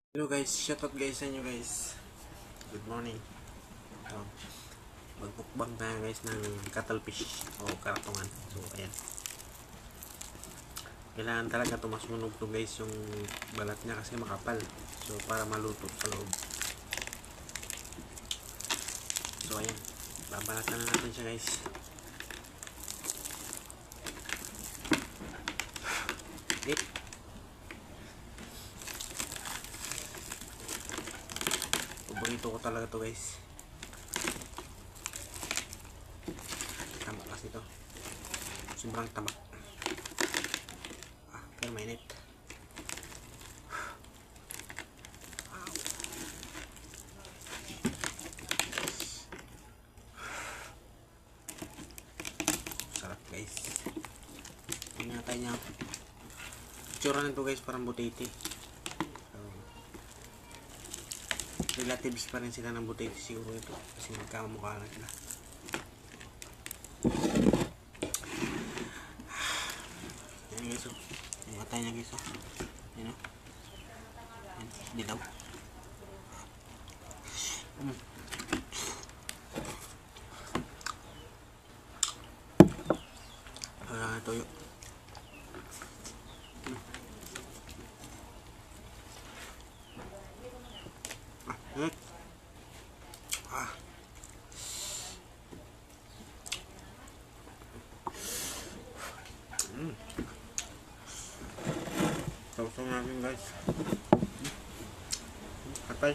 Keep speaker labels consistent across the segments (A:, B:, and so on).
A: Hello guys, shoutout guys sa inyo guys. Good morning. Magbukbang tayo guys ng cuttlefish o karatungan. So ayan. Kailangan talaga masunog to guys yung balat niya kasi makapal. So para maluto sa loob. So ayan. Babalatan na natin siya guys. Paborito ko talaga to guys. Tama kasi to. Sobrang tama. Pero mainit. Sarap guys. Tingnan tayo niya. Itsura nito guys parang butiti. Relatives pa rin sila ng butiti siguro ito kasi magkamukha lang sila. Yan guys o. Yung matay niya guys o. Yan o. Dilaw. Toyo. Sausang natin guys. Katay.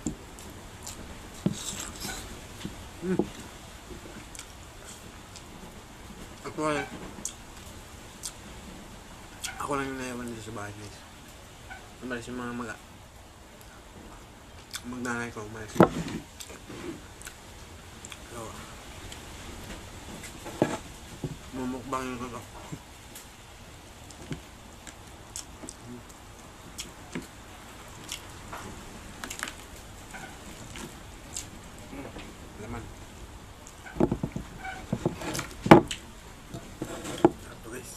A: Ako lang yung naiwan dito sa bahay guys. Umalis yung mga magnanay ko umalis. So, mumukbang yung ko. Laman. Ito guys.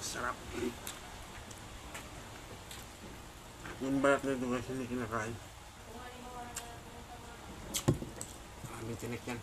A: Sarap. Yung balat na ito guys hindi kinakain. Aming tinik yan.